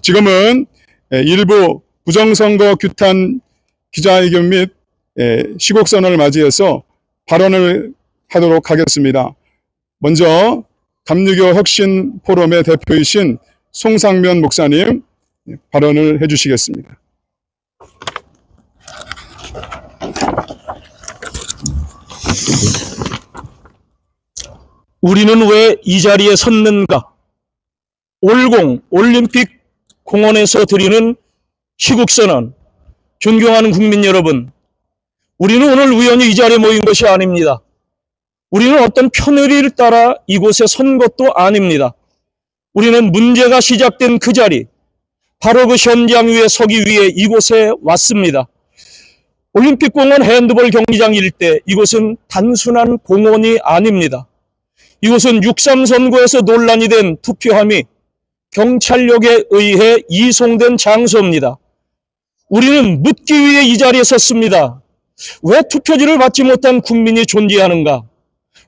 지금은 일부 부정선거 규탄 기자회견 및 시국선언을 맞이해서 발언을 하도록 하겠습니다. 먼저 감리교 혁신 포럼의 대표이신 송상면 목사님 발언을 해주시겠습니다. 우리는 왜 이 자리에 섰는가? 올공 올림픽 공원에서 드리는 시국선언, 존경하는 국민 여러분, 우리는 오늘 우연히 이 자리에 모인 것이 아닙니다. 우리는 어떤 편의를 따라 이곳에 선 것도 아닙니다. 우리는 문제가 시작된 그 자리, 바로 그 현장 위에 서기 위해 이곳에 왔습니다. 올림픽공원 핸드볼 경기장 일대, 이곳은 단순한 공원이 아닙니다. 이곳은 6.3 선거에서 논란이 된 투표함이 경찰력에 의해 이송된 장소입니다. 우리는 묻기 위해 이 자리에 섰습니다. 왜 투표지를 받지 못한 국민이 존재하는가?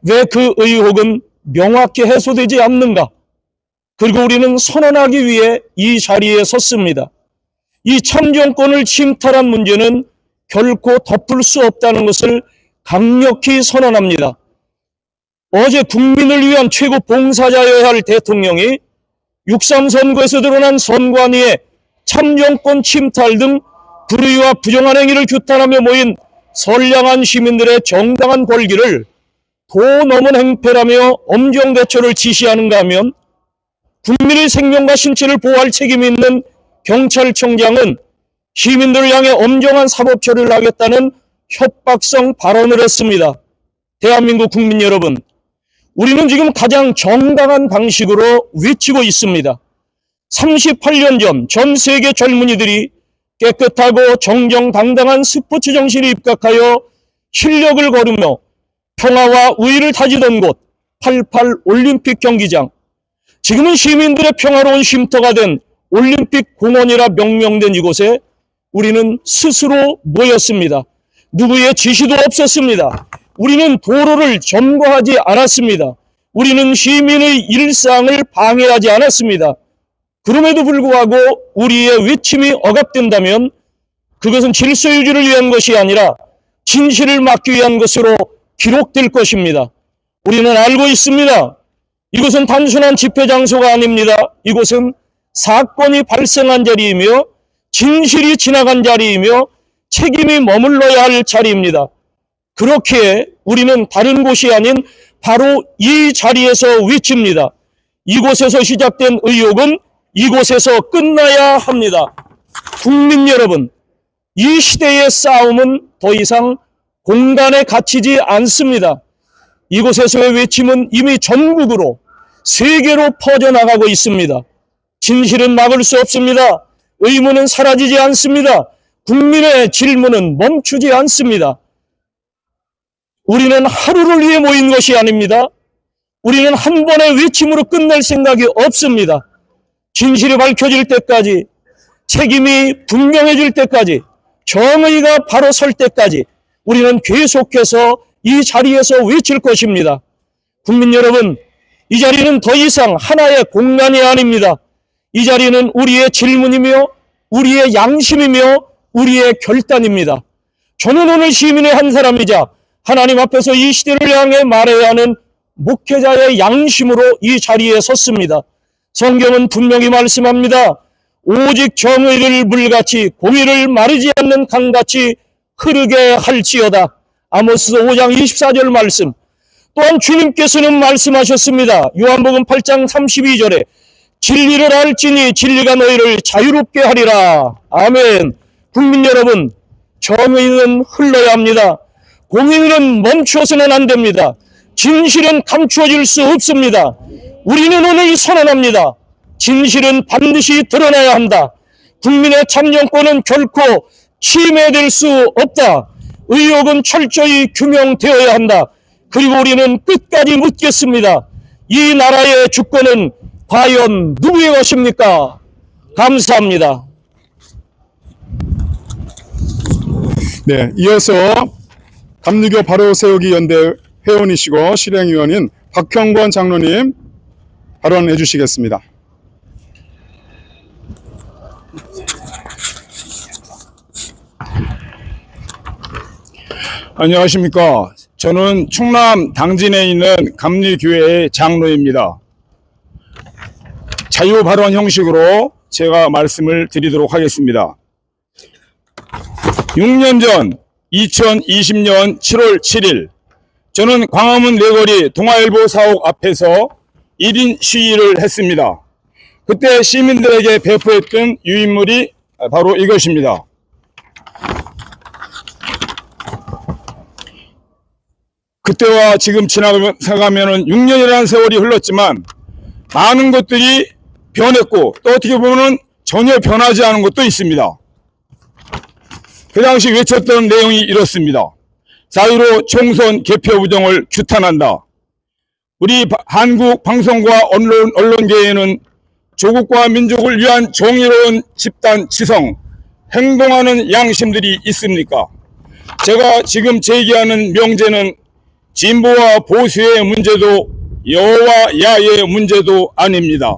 왜 그 의혹은 명확히 해소되지 않는가? 그리고 우리는 선언하기 위해 이 자리에 섰습니다. 이 참정권을 침탈한 문제는 결코 덮을 수 없다는 것을 강력히 선언합니다. 어제 국민을 위한 최고 봉사자여야 할 대통령이 6.3 선거에서 드러난 선관위의 참정권 침탈 등 불의와 부정한 행위를 규탄하며 모인 선량한 시민들의 정당한 권리를 도 넘은 행패라며 엄정 대처를 지시하는가 하면, 국민의 생명과 신체를 보호할 책임이 있는 경찰청장은 시민들을 향해 엄정한 사법 처리를 하겠다는 협박성 발언을 했습니다. 대한민국 국민 여러분, 우리는 지금 가장 정당한 방식으로 외치고 있습니다. 38년 전 세계 젊은이들이 깨끗하고 정정당당한 스포츠 정신에 입각하여 실력을 거두며 평화와 우위를 다지던 곳, 88 올림픽 경기장. 지금은 시민들의 평화로운 쉼터가 된 올림픽 공원이라 명명된 이곳에 우리는 스스로 모였습니다. 누구의 지시도 없었습니다. 우리는 도로를 점거하지 않았습니다. 우리는 시민의 일상을 방해하지 않았습니다. 그럼에도 불구하고 우리의 외침이 억압된다면 그것은 질서 유지를 위한 것이 아니라 진실을 막기 위한 것으로 기록될 것입니다. 우리는 알고 있습니다. 이곳은 단순한 집회 장소가 아닙니다. 이곳은 사건이 발생한 자리이며 진실이 지나간 자리이며 책임이 머물러야 할 자리입니다. 그렇기에 우리는 다른 곳이 아닌 바로 이 자리에서 외칩니다. 이곳에서 시작된 의혹은 이곳에서 끝나야 합니다. 국민 여러분, 이 시대의 싸움은 더 이상 공간에 갇히지 않습니다. 이곳에서의 외침은 이미 전국으로, 세계로 퍼져나가고 있습니다. 진실은 막을 수 없습니다. 의문은 사라지지 않습니다. 국민의 질문은 멈추지 않습니다. 우리는 하루를 위해 모인 것이 아닙니다. 우리는 한 번의 외침으로 끝낼 생각이 없습니다. 진실이 밝혀질 때까지, 책임이 분명해질 때까지, 정의가 바로 설 때까지 우리는 계속해서 이 자리에서 외칠 것입니다. 국민 여러분, 이 자리는 더 이상 하나의 공간이 아닙니다. 이 자리는 우리의 질문이며 우리의 양심이며 우리의 결단입니다. 저는 오늘 시민의 한 사람이자 하나님 앞에서 이 시대를 향해 말해야 하는 목회자의 양심으로 이 자리에 섰습니다. 성경은 분명히 말씀합니다. 오직 정의를 물같이 공의를 마르지 않는 강같이 흐르게 할지어다. 아모스 5장 24절 말씀. 또한 주님께서는 말씀하셨습니다. 요한복음 8장 32절에 진리를 알지니 진리가 너희를 자유롭게 하리라. 아멘. 국민 여러분, 정의는 흘러야 합니다. 공의는 멈추어서는 안 됩니다. 진실은 감추어질 수 없습니다. 우리는 오늘 선언합니다. 진실은 반드시 드러나야 한다. 국민의 참정권은 결코 침해될 수 없다. 의혹은 철저히 규명되어야 한다. 그리고 우리는 끝까지 묻겠습니다. 이 나라의 주권은 과연 누구의 것입니까? 감사합니다. 네, 이어서 감리교 바로세우기 연대 회원이시고 실행위원인 박형권 장로님 발언해 주시겠습니다. 안녕하십니까. 저는 충남 당진에 있는 감리교회의 장로입니다. 자유 발언 형식으로 제가 말씀을 드리도록 하겠습니다. 6년 전 2020년 7월 7일 저는 광화문 내거리 동아일보 사옥 앞에서 1인 시위를 했습니다. 그때 시민들에게 배포했던 유인물이 바로 이것입니다. 그때와 지금 지나가면은 6년이라는 세월이 흘렀지만 많은 것들이 변했고 또 어떻게 보면 전혀 변하지 않은 것도 있습니다. 그 당시 외쳤던 내용이 이렇습니다. 4.15 총선 개표 부정을 규탄한다. 우리 한국 방송과 언론계에는 조국과 민족을 위한 정의로운 집단 지성, 행동하는 양심들이 있습니까? 제가 지금 제기하는 명제는 진보와 보수의 문제도 여와 야의 문제도 아닙니다.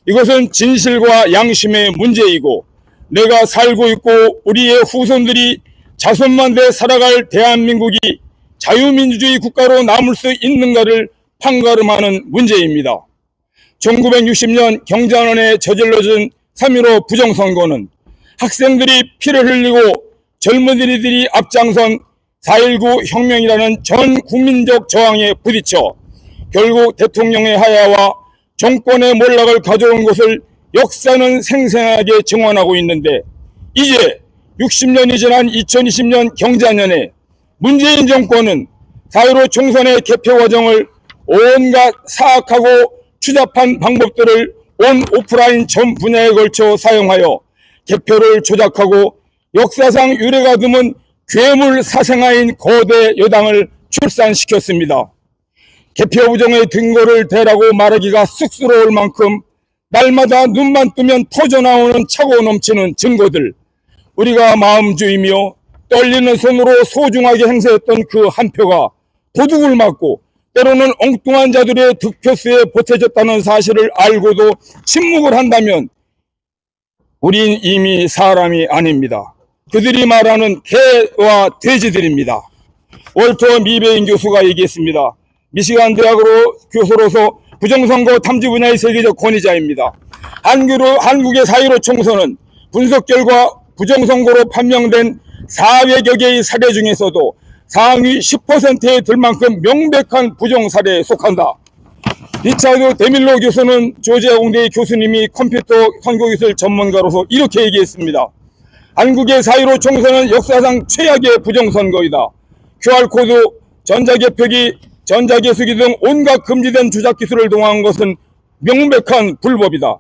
이것은 진실과 양심의 문제이고 내가 살고 있고 우리의 후손들이 자손만대 살아갈 대한민국이 자유민주주의 국가로 남을 수 있는가를 판가름하는 문제입니다. 1960년 경자년에 저질러진 3.15 부정선거는 학생들이 피를 흘리고 젊은이들이 앞장선 4.19 혁명이라는 전 국민적 저항에 부딪혀 결국 대통령의 하야와 정권의 몰락을 가져온 것을 역사는 생생하게 증언하고 있는데 이제 60년이 지난 2020년 경자년에 문재인 정권은 4.15 총선의 개표 과정을 온갖 사악하고 추잡한 방법들을 온 오프라인 전 분야에 걸쳐 사용하여 개표를 조작하고 역사상 유례가 드문 괴물 사생아인 거대 여당을 출산시켰습니다. 개표 부정의 등고를 대라고 말하기가 쑥스러울 만큼 날마다 눈만 뜨면 터져나오는 차고 넘치는 증거들, 우리가 마음 조이며 떨리는 손으로 소중하게 행사했던 그 한 표가 도둑을 맞고 때로는 엉뚱한 자들의 득표수에 보태졌다는 사실을 알고도 침묵을 한다면 우린 이미 사람이 아닙니다. 그들이 말하는 개와 돼지들입니다. 월터 미베인 교수가 얘기했습니다. 미시간 대학으로 교수로서 부정선거 탐지 분야의 세계적 권위자입니다. 한국의 4.15 총선은 분석 결과 부정선거로 판명된 400여 개의 사례 중에서도 상위 10%에 들 만큼 명백한 부정사례에 속한다. 리차드 데밀로 교수는 조지아 공대의 교수님이 컴퓨터 선거기술 전문가로서 이렇게 얘기했습니다. 한국의 4.15 총선은 역사상 최악의 부정선거이다. QR코드, 전자개표기, 전자계수기 등 온갖 금지된 조작기술을 동원한 것은 명백한 불법이다.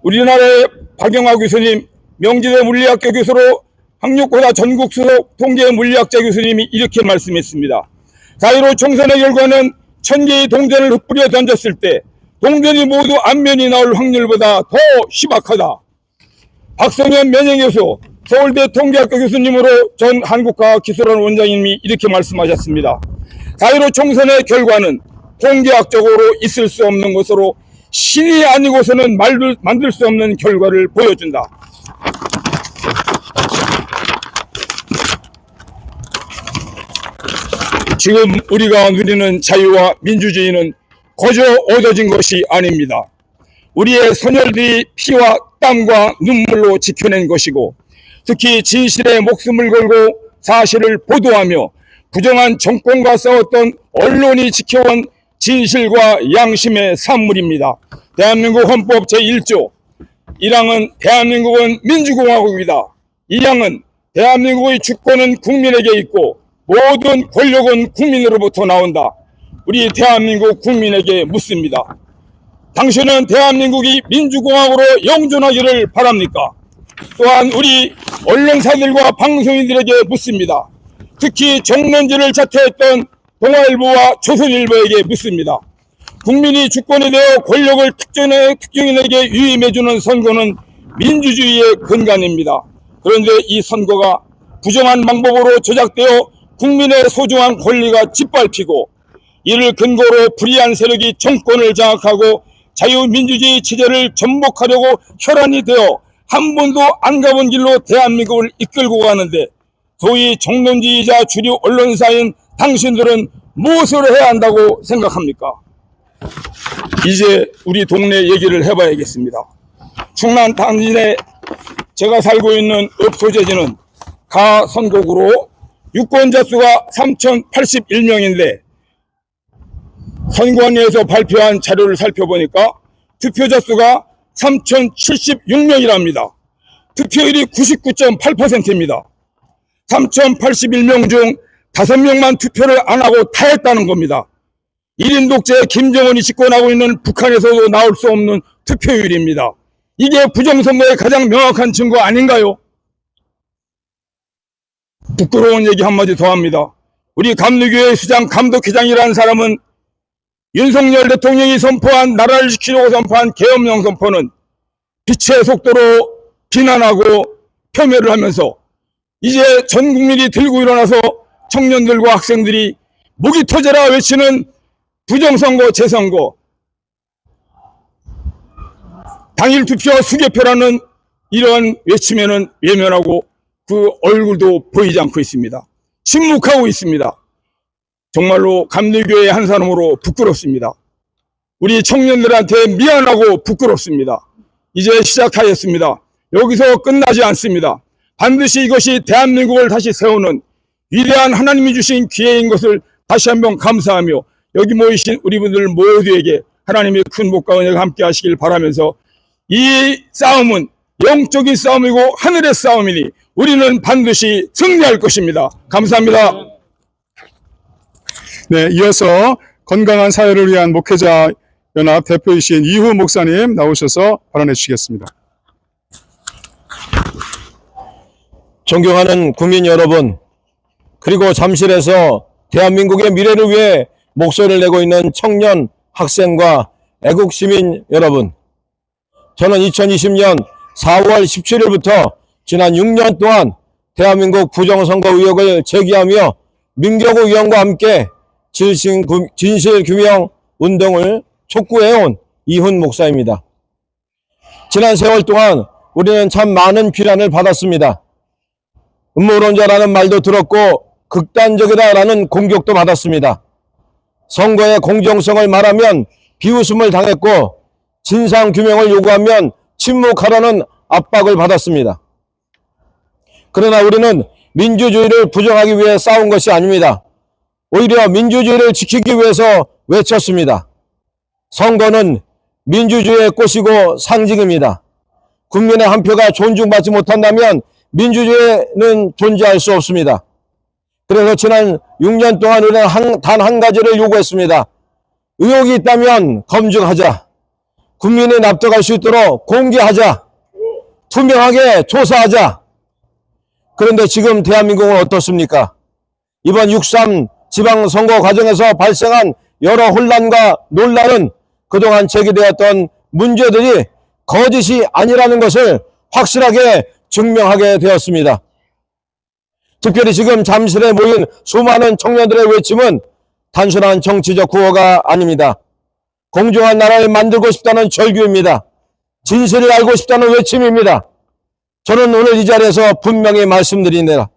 우리나라의 박영하 교수님, 명지대 물리학교 교수로 학력고사 전국 수석 통계 물리학자 교수님이 이렇게 말씀했습니다. 4.15 총선의 결과는 1000개의 동전을 흩뿌려 던졌을 때 동전이 모두 앞면이 나올 확률보다 더 희박하다. 박성현 면역교수, 서울대 통계학과 교수님으로 전 한국과학기술원 원장님이 이렇게 말씀하셨습니다. 4.15 총선의 결과는 통계학적으로 있을 수 없는 것으로 신이 아니고서는 만들 수 없는 결과를 보여준다. 지금 우리가 누리는 자유와 민주주의는 거저 얻어진 것이 아닙니다. 우리의 선열들이 피와 땀과 눈물로 지켜낸 것이고 특히 진실에 목숨을 걸고 사실을 보도하며 부정한 정권과 싸웠던 언론이 지켜온 진실과 양심의 산물입니다. 대한민국 헌법 제1조 1항은 대한민국은 민주공화국이다. 2항은 대한민국의 주권은 국민에게 있고 모든 권력은 국민으로부터 나온다. 우리 대한민국 국민에게 묻습니다. 당신은 대한민국이 민주공화국으로 영존하기를 바랍니까? 또한 우리 언론사들과 방송인들에게 묻습니다. 특히 정론지를 자퇴했던 동아일보와 조선일보에게 묻습니다. 국민이 주권이 되어 권력을 특정인에게 위임해주는 선거는 민주주의의 근간입니다. 그런데 이 선거가 부정한 방법으로 조작되어 국민의 소중한 권리가 짓밟히고 이를 근거로 불의한 세력이 정권을 장악하고 자유민주주의 체제를 전복하려고 혈안이 되어 한 번도 안 가본 길로 대한민국을 이끌고 가는데 소위 정론지휘자 주류 언론사인 당신들은 무엇을 해야 한다고 생각합니까? 이제 우리 동네 얘기를 해봐야겠습니다. 충남 당진에 제가 살고 있는 읍소재지는 가 선곡으로 유권자 수가 3,081명인데 선관위에서 발표한 자료를 살펴보니까 투표자 수가 3,076명이랍니다. 투표율이 99.8%입니다. 3,081명 중 5명만 투표를 안 하고 다 했다는 겁니다. 1인 독재 김정은이 집권하고 있는 북한에서도 나올 수 없는 투표율입니다. 이게 부정선거의 가장 명확한 증거 아닌가요? 부끄러운 얘기 한마디 더 합니다. 우리 감리교회 수장 감독회장이라는 사람은 윤석열 대통령이 선포한 나라를 지키려고 선포한 계엄령 선포는 빛의 속도로 비난하고 폄훼를 하면서 이제 전 국민이 들고 일어나서 청년들과 학생들이 목이 터져라 외치는 부정선거 재선거 당일 투표 수개표라는 이러한 외침에는 외면하고 그 얼굴도 보이지 않고 있습니다. 침묵하고 있습니다. 정말로 감리교회 한 사람으로 부끄럽습니다. 우리 청년들한테 미안하고 부끄럽습니다. 이제 시작하였습니다. 여기서 끝나지 않습니다. 반드시 이것이 대한민국을 다시 세우는 위대한 하나님이 주신 기회인 것을 다시 한번 감사하며 여기 모이신 우리 분들 모두에게 하나님의 큰 복과 은혜가 함께 하시길 바라면서 이 싸움은 영적인 싸움이고 하늘의 싸움이니 우리는 반드시 승리할 것입니다. 감사합니다. 네, 이어서 건강한 사회를 위한 목회자 연합 대표이신 이후 목사님 나오셔서 발언해 주시겠습니다. 존경하는 국민 여러분, 그리고 잠실에서 대한민국의 미래를 위해 목소리를 내고 있는 청년, 학생과 애국 시민 여러분, 저는 2020년 4월 17일부터 지난 6년 동안 대한민국 부정선거 의혹을 제기하며 민경우 의원과 함께 진실규명 운동을 촉구해온 이훈 목사입니다. 지난 세월 동안 우리는 참 많은 비난을 받았습니다. 음모론자라는 말도 들었고 극단적이다라는 공격도 받았습니다. 선거의 공정성을 말하면 비웃음을 당했고 진상규명을 요구하면 침묵하라는 압박을 받았습니다. 그러나 우리는 민주주의를 부정하기 위해 싸운 것이 아닙니다. 오히려 민주주의를 지키기 위해서 외쳤습니다. 선거는 민주주의의 꽃이고 상징입니다. 국민의 한 표가 존중받지 못한다면 민주주의는 존재할 수 없습니다. 그래서 지난 6년 동안 우리는 단 한 가지를 요구했습니다. 의혹이 있다면 검증하자. 국민이 납득할 수 있도록 공개하자. 투명하게 조사하자. 그런데 지금 대한민국은 어떻습니까? 이번 6.3 지방선거 과정에서 발생한 여러 혼란과 논란은 그동안 제기되었던 문제들이 거짓이 아니라는 것을 확실하게 증명하게 되었습니다. 특별히 지금 잠실에 모인 수많은 청년들의 외침은 단순한 정치적 구호가 아닙니다. 공정한 나라를 만들고 싶다는 절규입니다. 진실을 알고 싶다는 외침입니다. 저는 오늘 이 자리에서 분명히 말씀드립니다.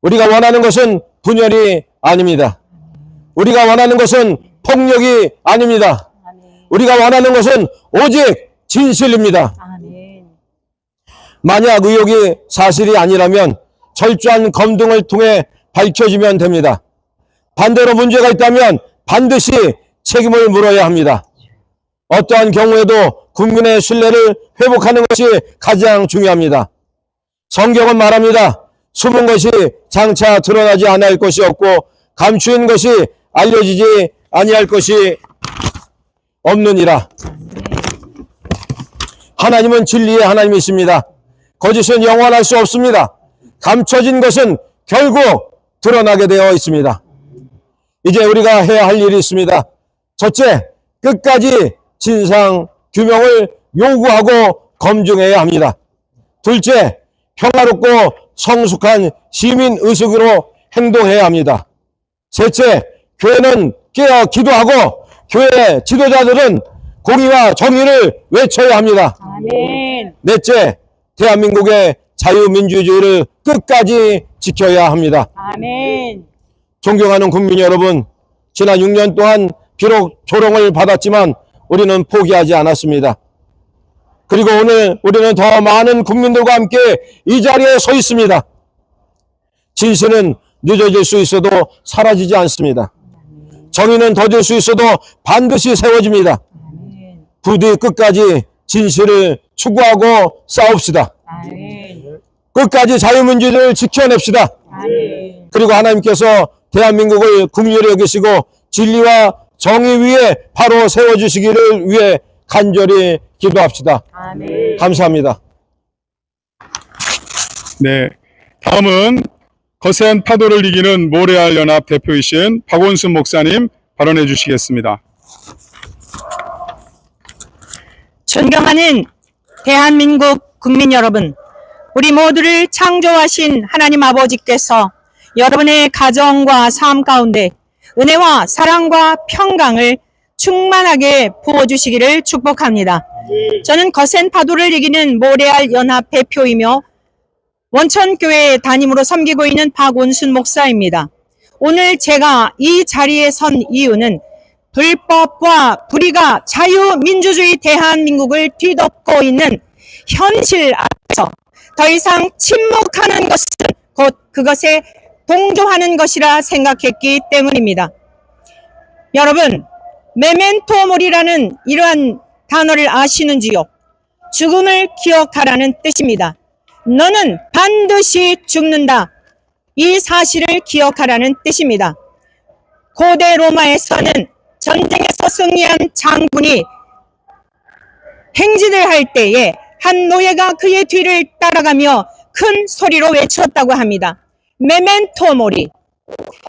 우리가 원하는 것은 분열이 아닙니다. 우리가 원하는 것은 폭력이 아닙니다. 우리가 원하는 것은 오직 진실입니다. 만약 의혹이 사실이 아니라면 철저한 검증을 통해 밝혀지면 됩니다. 반대로 문제가 있다면 반드시 책임을 물어야 합니다. 어떠한 경우에도 국민의 신뢰를 회복하는 것이 가장 중요합니다. 성경은 말합니다. 숨은 것이 장차 드러나지 아니할 것이 없고 감추인 것이 알려지지 아니할 것이 없느니라. 하나님은 진리의 하나님이십니다. 거짓은 영원할 수 없습니다. 감춰진 것은 결국 드러나게 되어 있습니다. 이제 우리가 해야 할 일이 있습니다. 첫째, 끝까지 진상 규명을 요구하고 검증해야 합니다. 둘째, 평화롭고 성숙한 시민 의식으로 행동해야 합니다. 셋째, 교회는 깨어 기도하고 교회 지도자들은 공의와 정의를 외쳐야 합니다. 아멘. 넷째, 대한민국의 자유민주주의를 끝까지 지켜야 합니다. 아멘. 존경하는 국민 여러분, 지난 6년 동안 비록 조롱을 받았지만 우리는 포기하지 않았습니다. 그리고 오늘 우리는 더 많은 국민들과 함께 이 자리에 서 있습니다. 진실은 늦어질 수 있어도 사라지지 않습니다. 정의는 더딜 수 있어도 반드시 세워집니다. 부디 끝까지 진실을 추구하고 싸웁시다. 아멘. 끝까지 자유민주주의를 지켜냅시다. 아멘. 그리고 하나님께서 대한민국을 긍휼히 여기시고 진리와 정의 위에 바로 세워주시기를 위해 간절히 기도합시다. 아멘. 감사합니다. 네. 다음은 거센 파도를 이기는 모래알 연합 대표이신 박원순 목사님 발언해 주시겠습니다. 존경하는 대한민국 국민 여러분, 우리 모두를 창조하신 하나님 아버지께서 여러분의 가정과 삶 가운데 은혜와 사랑과 평강을 충만하게 부어주시기를 축복합니다. 저는 거센 파도를 이기는 모래알 연합 대표이며 원천교회 담임으로 섬기고 있는 박원순 목사입니다. 오늘 제가 이 자리에 선 이유는 불법과 불의가 자유민주주의 대한민국을 뒤덮고 있는 현실 앞에서 더 이상 침묵하는 것은 곧 그것에 동조하는 것이라 생각했기 때문입니다. 여러분, 메멘토 모리라는 이러한 단어를 아시는지요? 죽음을 기억하라는 뜻입니다. 너는 반드시 죽는다. 이 사실을 기억하라는 뜻입니다. 고대 로마에서는 전쟁에서 승리한 장군이 행진을 할 때에 한 노예가 그의 뒤를 따라가며 큰 소리로 외쳤다고 합니다. 메멘토 모리.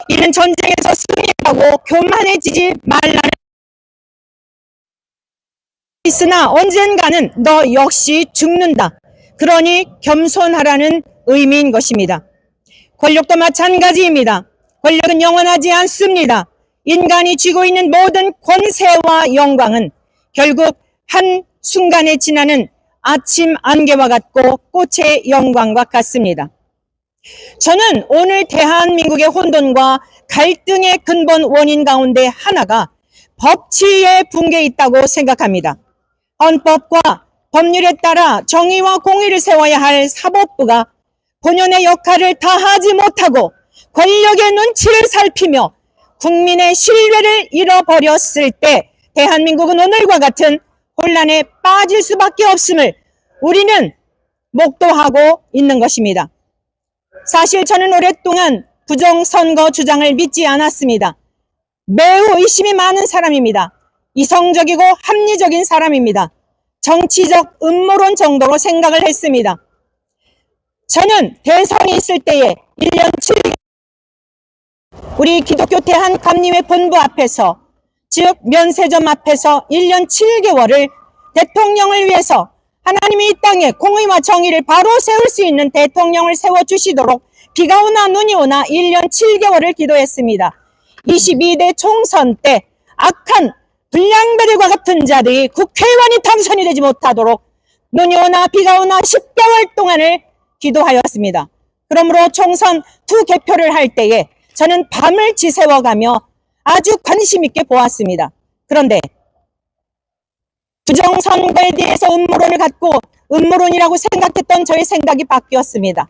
이는 전쟁에서 승리하고 교만해지지 말라는 있으나 언젠가는 너 역시 죽는다. 그러니 겸손하라는 의미인 것입니다. 권력도 마찬가지입니다. 권력은 영원하지 않습니다. 인간이 쥐고 있는 모든 권세와 영광은 결국 한 순간에 지나는 아침 안개와 같고 꽃의 영광과 같습니다. 저는 오늘 대한민국의 혼돈과 갈등의 근본 원인 가운데 하나가 법치의 붕괴에 있다고 생각합니다. 헌법과 법률에 따라 정의와 공의를 세워야 할 사법부가 본연의 역할을 다하지 못하고 권력의 눈치를 살피며 국민의 신뢰를 잃어버렸을 때 대한민국은 오늘과 같은 혼란에 빠질 수밖에 없음을 우리는 목도하고 있는 것입니다. 사실 저는 오랫동안 부정선거 주장을 믿지 않았습니다. 매우 의심이 많은 사람입니다. 이성적이고 합리적인 사람입니다. 정치적 음모론 정도로 생각을 했습니다. 저는 대선이 있을 때에 1년 7개월 우리 기독교 대한감리회 본부 앞에서 즉 면세점 앞에서 1년 7개월을 대통령을 위해서 하나님이 이 땅에 공의와 정의를 바로 세울 수 있는 대통령을 세워주시도록 비가 오나 눈이 오나 1년 7개월을 기도했습니다. 22대 총선 때 악한 불량배들과 같은 자들이 국회의원이 당선이 되지 못하도록 눈이 오나 비가 오나 10개월 동안을 기도하였습니다. 그러므로 총선 두 개표를 할 때에 저는 밤을 지새워가며 아주 관심 있게 보았습니다. 그런데 부정선거에 대해서 음모론을 갖고 음모론이라고 생각했던 저의 생각이 바뀌었습니다.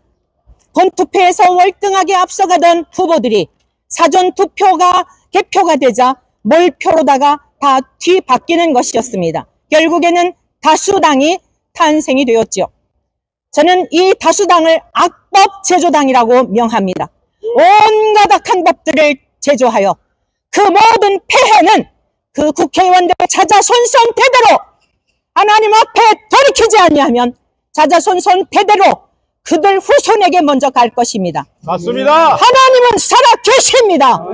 본투표에서 월등하게 앞서가던 후보들이 사전투표가 개표가 되자 몰표로다가 다 뒤바뀌는 것이었습니다. 결국에는 다수당이 탄생이 되었죠. 저는 이 다수당을 악법 제조당이라고 명합니다. 온갖 악한 법들을 제조하여 그 모든 폐해는 그 국회의원들을 자자손손 대대로 하나님 앞에 돌이키지 아니하면 자자손손 대대로 그들 후손에게 먼저 갈 것입니다. 맞습니다. 하나님은 살아계십니다.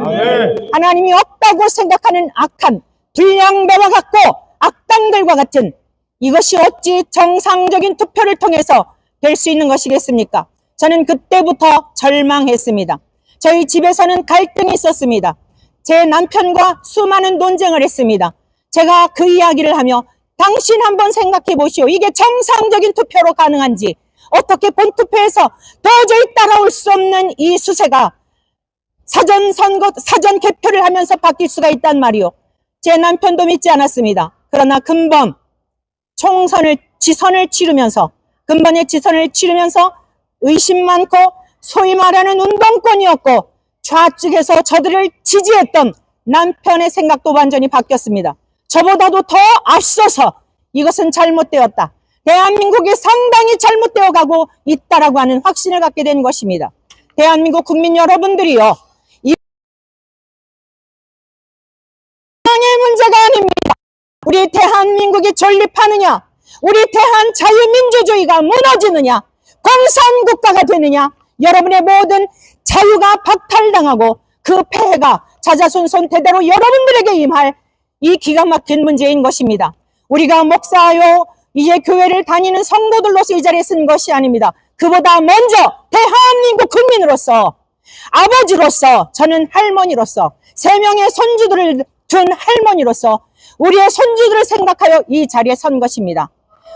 하나님이 없다고 생각하는 악한 불량배와 같고 악당들과 같은 이것이 어찌 정상적인 투표를 통해서 될 수 있는 것이겠습니까? 저는 그때부터 절망했습니다. 저희 집에서는 갈등이 있었습니다. 제 남편과 수많은 논쟁을 했습니다. 제가 그 이야기를 하며 당신 한번 생각해 보시오. 이게 정상적인 투표로 가능한지, 어떻게 본투표에서 도저히 따라올 수 없는 이 수세가 사전 개표를 하면서 바뀔 수가 있단 말이오. 제 남편도 믿지 않았습니다. 그러나 근본의 지선을 치르면서 의심 많고 소위 말하는 운동권이었고 좌측에서 저들을 지지했던 남편의 생각도 완전히 바뀌었습니다. 저보다도 더 앞서서 이것은 잘못되었다, 대한민국이 상당히 잘못되어 가고 있다라고 하는 확신을 갖게 된 것입니다. 대한민국 국민 여러분들이요, 이 땅의 문제가 아닙니다. 우리 대한민국이 존립하느냐, 우리 대한 자유민주주의가 무너지느냐, 공산국가가 되느냐, 여러분의 모든 자유가 박탈당하고 그 폐해가 자자손손 대대로 여러분들에게 임할 이 기가 막힌 문제인 것입니다. 우리가 목사요, 이제 교회를 다니는 성도들로서 이 자리에 쓴 것이 아닙니다. 그보다 먼저 대한민국 국민으로서, 아버지로서, 저는 할머니로서, 3명의 손주들을 둔 할머니로서 우리의 손주들을 생각하여 이 자리에 선 것입니다.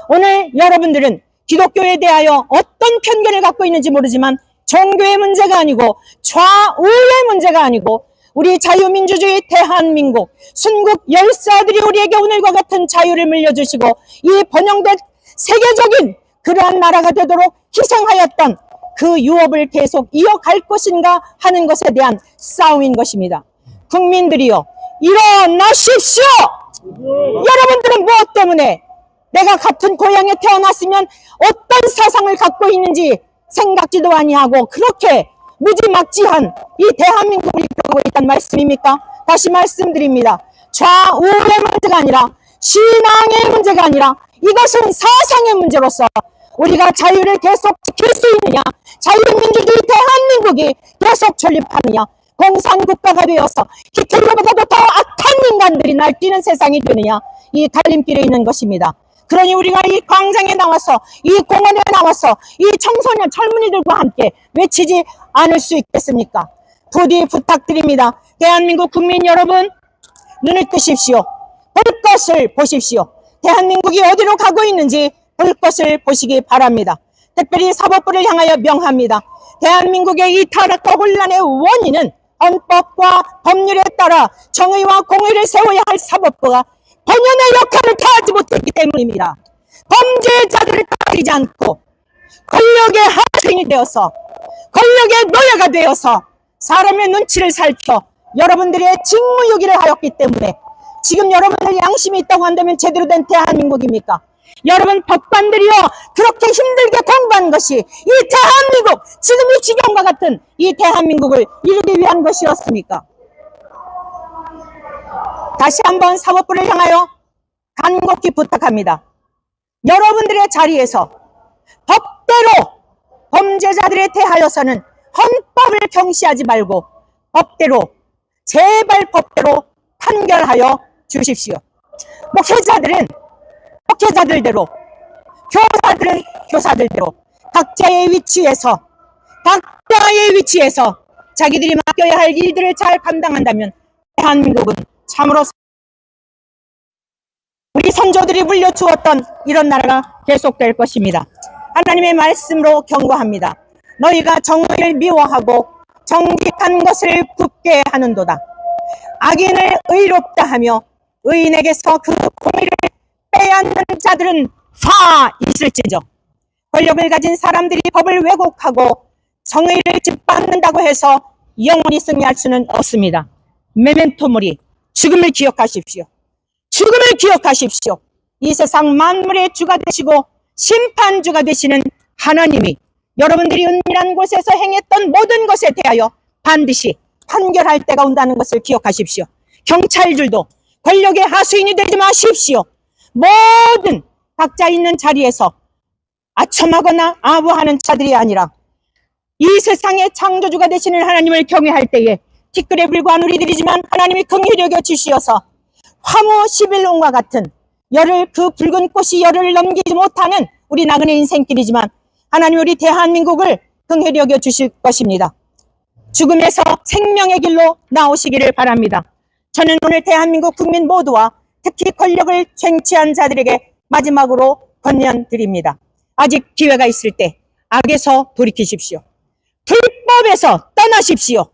오늘 여러분들은 기독교에 대하여 어떤 편견을 갖고 있는지 모르지만 종교의 문제가 아니고 좌우의 문제가 아니고 우리 자유민주주의 대한민국 순국 열사들이 우리에게 오늘과 같은 자유를 물려주시고 이 번영된 세계적인 그러한 나라가 되도록 희생하였던 그 유업을 계속 이어갈 것인가 하는 것에 대한 싸움인 것입니다. 국민들이요, 일어나십시오! 여러분들은 무엇 때문에 내가 같은 고향에 태어났으면 어떤 사상을 갖고 있는지 생각지도 아니하고 그렇게 무지막지한 이 대한민국을 이끌고 있다는 말씀입니까? 다시 말씀드립니다. 좌우의 문제가 아니라 신앙의 문제가 아니라 이것은 사상의 문제로서 우리가 자유를 계속 지킬 수 있느냐, 자유민주주의 대한민국이 계속 존립하느냐, 공산국가가 되어서 히틀러보다도 더 악한 인간들이 날뛰는 세상이 되느냐, 이 갈림길에 있는 것입니다. 그러니 우리가 이 광장에 나와서, 이 공원에 나와서 이 청소년 젊은이들과 함께 외치지 않을 수 있겠습니까? 부디 부탁드립니다. 대한민국 국민 여러분, 눈을 뜨십시오. 볼 것을 보십시오. 대한민국이 어디로 가고 있는지 볼 것을 보시기 바랍니다. 특별히 사법부를 향하여 명합니다. 대한민국의 이 타락과 혼란의 원인은 헌법과 법률에 따라 정의와 공의를 세워야 할 사법부가 본연의 역할을 다하지 못했기 때문입니다. 범죄자들을 따르지 않고 권력의 하수인이 되어서, 권력의 노예가 되어서 사람의 눈치를 살펴 여러분들의 직무유기를 하였기 때문에 지금 여러분들 양심이 있다고 한다면 제대로 된 대한민국입니까? 여러분 법관들이요, 그렇게 힘들게 공부한 것이 이 대한민국, 지금 이 지경과 같은 이 대한민국을 이루기 위한 것이었습니까? 다시 한번 사법부를 향하여 간곡히 부탁합니다. 여러분들의 자리에서 법대로 범죄자들에 대하여서는 헌법을 경시하지 말고 법대로, 제발 법대로 판결하여 주십시오. 목회자들은 목회자들대로, 교사들은 교사들대로 각자의 위치에서 자기들이 맡겨야 할 일들을 잘 감당한다면 대한민국은 참으로 우리 선조들이 물려주었던 이런 나라가 계속될 것입니다. 하나님의 말씀으로 경고합니다. 너희가 정의를 미워하고 정직한 것을 굽게 하는도다. 악인을 의롭다 하며 의인에게서 그 공의를 빼앗는 자들은 파 있을지언정. 권력을 가진 사람들이 법을 왜곡하고 정의를 짓밟는다고 해서 영원히 승리할 수는 없습니다. 메멘토 모리, 죽음을 기억하십시오. 죽음을 기억하십시오. 이 세상 만물의 주가 되시고 심판주가 되시는 하나님이 여러분들이 은밀한 곳에서 행했던 모든 것에 대하여 반드시 판결할 때가 온다는 것을 기억하십시오. 경찰들도 권력의 하수인이 되지 마십시오. 모든 각자 있는 자리에서 아첨하거나 아부하는 자들이 아니라 이 세상의 창조주가 되시는 하나님을 경외할 때에 티끌에 불과한 우리들이지만 하나님이 긍휼히 여겨 주시어서 화무 11년과 같은 그 붉은 꽃이 열을 넘기지 못하는 우리 나그네 인생길이지만 하나님 우리 대한민국을 긍휼히 여겨 주실 것입니다. 죽음에서 생명의 길로 나오시기를 바랍니다. 저는 오늘 대한민국 국민 모두와 특히 권력을 쟁취한 자들에게 마지막으로 권면드립니다. 아직 기회가 있을 때 악에서 돌이키십시오. 불법에서 떠나십시오.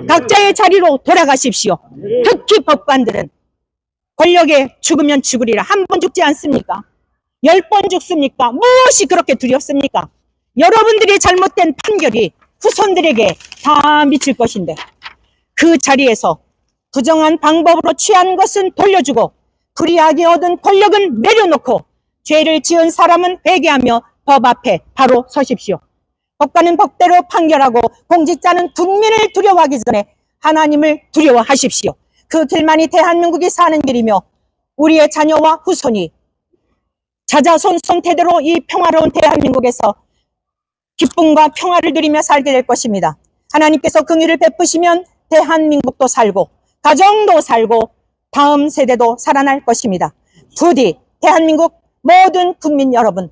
각자의 자리로 돌아가십시오. 특히 법관들은 권력에 죽으면 죽으리라. 한 번 죽지 않습니까? 10번 죽습니까? 무엇이 그렇게 두렵습니까? 여러분들이 잘못된 판결이 후손들에게 다 미칠 것인데 그 자리에서 부정한 방법으로 취한 것은 돌려주고 불이하게 얻은 권력은 내려놓고 죄를 지은 사람은 회개하며 법 앞에 바로 서십시오. 법관은 법대로 판결하고 공직자는 국민을 두려워하기 전에 하나님을 두려워하십시오. 그 길만이 대한민국이 사는 길이며 우리의 자녀와 후손이 자자손 손태대로 이 평화로운 대한민국에서 기쁨과 평화를 누리며 살게 될 것입니다. 하나님께서 긍휼을 베푸시면 대한민국도 살고 가정도 살고 다음 세대도 살아날 것입니다. 부디 대한민국 모든 국민 여러분,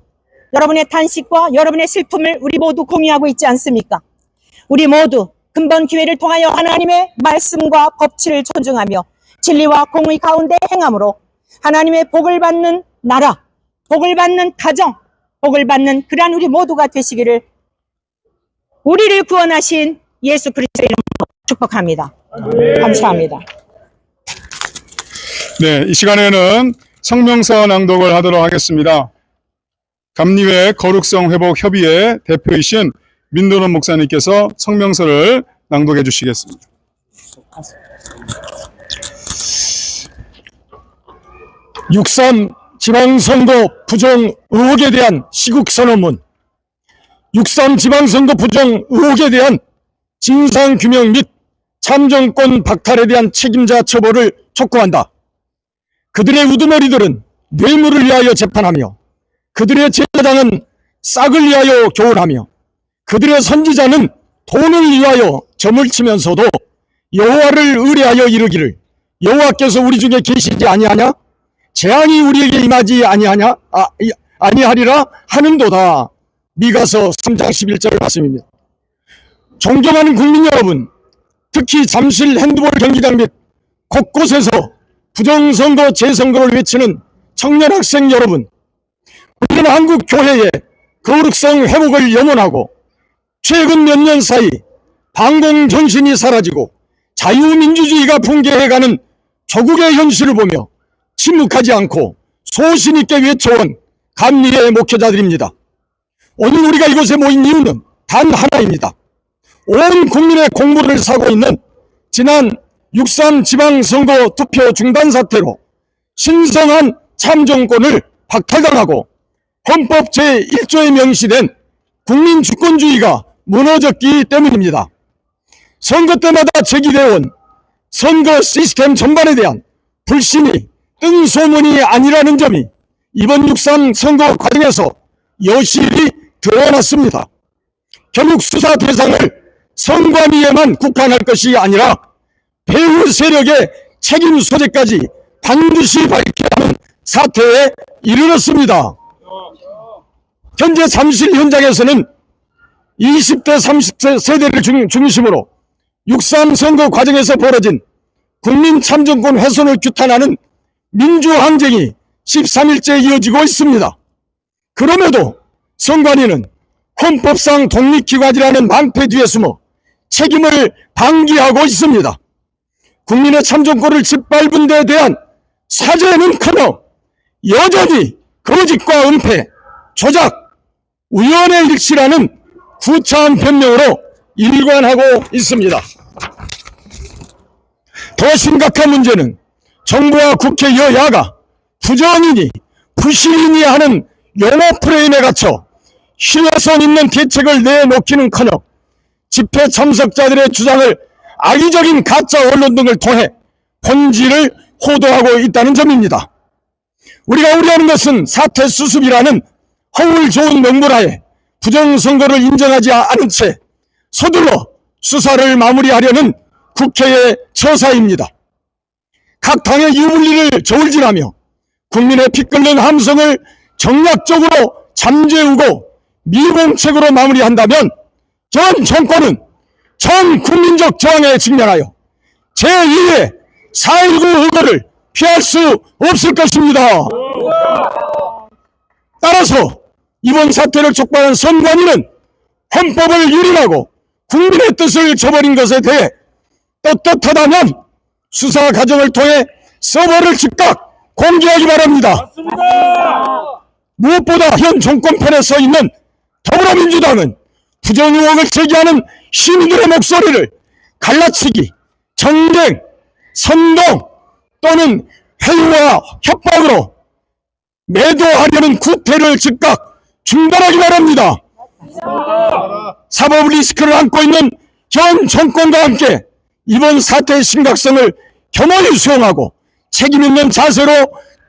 여러분의 탄식과 여러분의 슬픔을 우리 모두 공유하고 있지 않습니까? 우리 모두 근본 기회를 통하여 하나님의 말씀과 법치를 존중하며 진리와 공의 가운데 행함으로 하나님의 복을 받는 나라, 복을 받는 가정, 복을 받는 그러한 우리 모두가 되시기를 우리를 구원하신 예수 그리스도의 이름으로 축복합니다. 감사합니다. 네, 이 시간에는 성명서 낭독을 하도록 하겠습니다. 감리회 거룩성 회복 협의회 대표이신 민도원 목사님께서 성명서를 낭독해 주시겠습니다. 육삼 지방선거 부정 의혹에 대한 시국선언문, 6.3 지방선거 부정 의혹에 대한 진상규명 및 참정권 박탈에 대한 책임자 처벌을 촉구한다. 그들의 우두머리들은 뇌물을 위하여 재판하며 그들의 제사장은 싹을 위하여 교훈하며 그들의 선지자는 돈을 위하여 점을 치면서도 여호와를 의뢰하여 이르기를 여호와께서 우리 중에 계시지 아니하냐? 재앙이 우리에게 임하지 아니하리라 하는도다. 미가서 3장 11절 말씀입니다. 존경하는 국민 여러분, 특히 잠실 핸드볼 경기장 및 곳곳에서 부정선거 재선거를 외치는 청년 학생 여러분, 우리는 한국 교회의 거룩성 회복을 염원하고 최근 몇 년 사이 반공정신이 사라지고 자유민주주의가 붕괴해가는 조국의 현실을 보며 침묵하지 않고 소신 있게 외쳐온 감리의 목회자들입니다. 오늘 우리가 이곳에 모인 이유는 단 하나입니다. 온 국민의 공물을 사고 있는 지난 6.3 지방선거 투표 중단 사태로 신성한 참정권을 박탈당하고 헌법 제1조에 명시된 국민주권주의가 무너졌기 때문입니다. 선거 때마다 제기되어 온 선거 시스템 전반에 대한 불신이 뜬소문이 아니라는 점이 이번 6.3 선거 과정에서 여실히 드러났습니다. 결국 수사 대상을 선관위에만 국한할 것이 아니라 배후 세력의 책임 소재까지 반드시 밝혀야 하는 사태에 이르렀습니다. 현재 잠실 현장에서는 20대 30대 세대를 중심으로 6.3 선거 과정에서 벌어진 국민 참정권 훼손을 규탄하는 민주항쟁이 13일째 이어지고 있습니다. 그럼에도 선관위는 헌법상 독립기관이라는 망패 뒤에 숨어 책임을 방기하고 있습니다. 국민의 참정권을 짓밟은 데에 대한 사죄는커녕 여전히 거짓과 은폐, 조작, 우연의 일치라는 구차한 변명으로 일관하고 있습니다. 더 심각한 문제는 정부와 국회 여야가 부정이니 부실이니 하는 용어 프레임에 갇혀 신뢰성 있는 대책을 내놓기는커녕 집회 참석자들의 주장을 악의적인 가짜 언론 등을 통해 본질을 호도하고 있다는 점입니다. 우리가 우려하는 것은 사태 수습이라는 허울 좋은 명분하에 부정선거를 인정하지 않은 채 서둘러 수사를 마무리하려는 국회의 처사입니다. 각 당의 유불리를 저울질하며 국민의 피 끓는 함성을 정략적으로 잠재우고 미공책으로 마무리한다면 전 정권은 전 국민적 저항에 직면하여 제2의 4.19 의거를 피할 수 없을 것입니다. 따라서 이번 사태를 촉발한 선관위는 헌법을 유린하고 국민의 뜻을 저버린 것에 대해 떳떳하다면 수사 과정을 통해 서버를 즉각 공개하기 바랍니다. 무엇보다 현 정권편에 서 있는 더불어민주당은 부정 의혹을 제기하는 시민들의 목소리를 갈라치기, 정쟁, 선동 또는 회유와 협박으로 매도하려는 구태를 즉각 중단하기 바랍니다. 사법 리스크를 안고 있는 현 정권과 함께 이번 사태의 심각성을 겸허히 수용하고 책임있는 자세로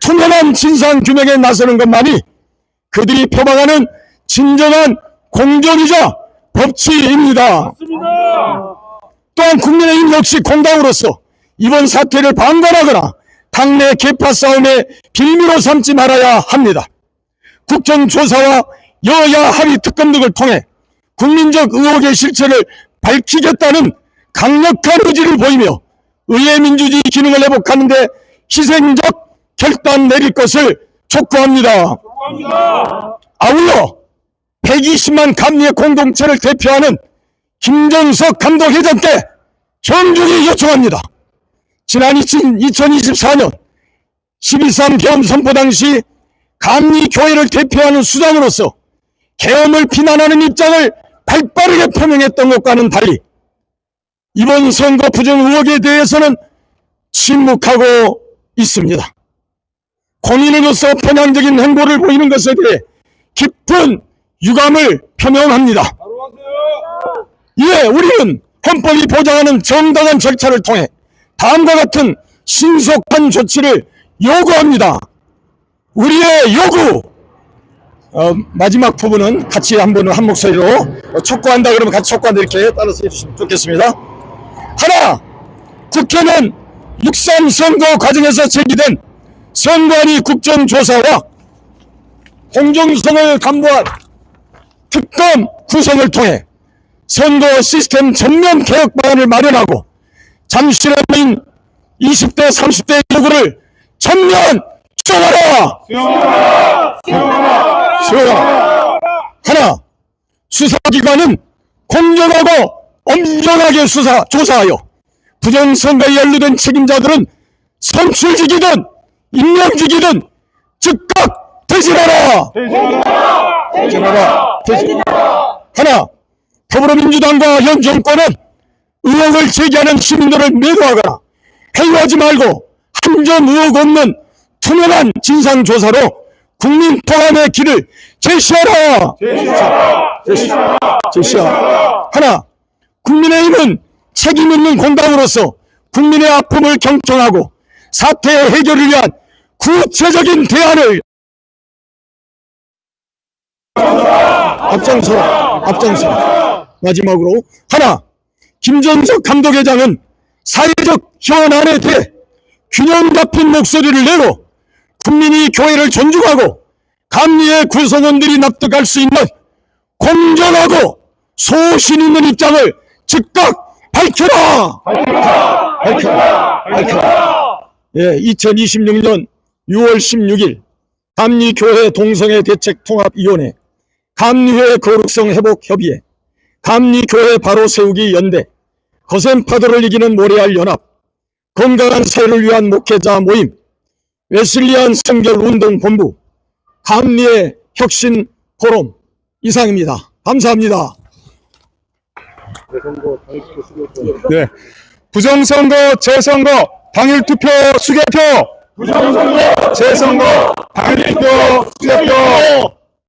투명한 진상규명에 나서는 것만이 그들이 표방하는 진정한 공정이자 법치입니다. 또한 국민의힘 역시 공당으로서 이번 사태를 방관하거나 당내 계파 싸움의 빌미로 삼지 말아야 합니다. 국정조사와 여야 합의 특검 등을 통해 국민적 의혹의 실체를 밝히겠다는 강력한 의지를 보이며 의회 민주주의 기능을 회복하는 데 희생적 결단 내릴 것을 촉구합니다. 아울러 120만 감리의 공동체를 대표하는 김정석 감독회장께 정중히 요청합니다. 지난 2024년 12.3 계엄 선포 당시 감리교회를 대표하는 수장으로서 계엄을 비난하는 입장을 발빠르게 표명했던 것과는 달리 이번 선거 부정 의혹에 대해서는 침묵하고 있습니다. 공인으로서 편향적인 행보를 보이는 것에 대해 깊은 유감을 표명합니다. 이에 우리는 헌법이 보장하는 정당한 절차를 통해 다음과 같은 신속한 조치를 요구합니다. 우리의 요구! 마지막 부분은 같이 한 목소리로 촉구한다 그러면 같이 촉구한다 이렇게 따라서 해주시면 좋겠습니다. 하나, 국회는 6.3 선거 과정에서 제기된 선관위 국정조사와 공정성을 담보한 특검 구성을 통해 선거 시스템 전면 개혁 방안을 마련하고 잠실에 모인 20대 30대의 요구를 전면 수용하라! 수용하라! 하나, 수사기관은 공정하고 엄정하게 조사하여 부정선거에 연루된 책임자들은 선출직이든 임명직이든 즉각 퇴진하라! 하나, 더불어민주당과 현 정권은 의혹을 제기하는 시민들을 매도하거나 회유하지 말고 한 점 의혹 없는 투명한 진상조사로 국민 통합의 길을 제시하라! 제시하라! 하나, 국민의힘은 책임있는 공당으로서 국민의 아픔을 경청하고 사태의 해결을 위한 구체적인 대안을 앞장서라. 마지막으로 하나, 김정석 감독회장은 사회적 현안에 대해 균형 잡힌 목소리를 내고 국민이 교회를 존중하고 감리의 구성원들이 납득할 수 있는 공정하고 소신 있는 입장을 즉각 밝혀라! 밝혀라! 예, 2026년 6월 16일 감리교회 동성애 대책 통합위원회, 감리회 거룩성 회복 협의회, 감리교회 바로 세우기 연대, 거센 파도를 이기는 모래알 연합, 건강한 사회를 위한 목회자 모임, 웨슬리안 성결 운동 본부, 감리의 혁신 포럼 이상입니다. 감사합니다. 네. 부정선거 재선거 당일 투표 수개표. 부정선거 재선거 당일 투표 수개표.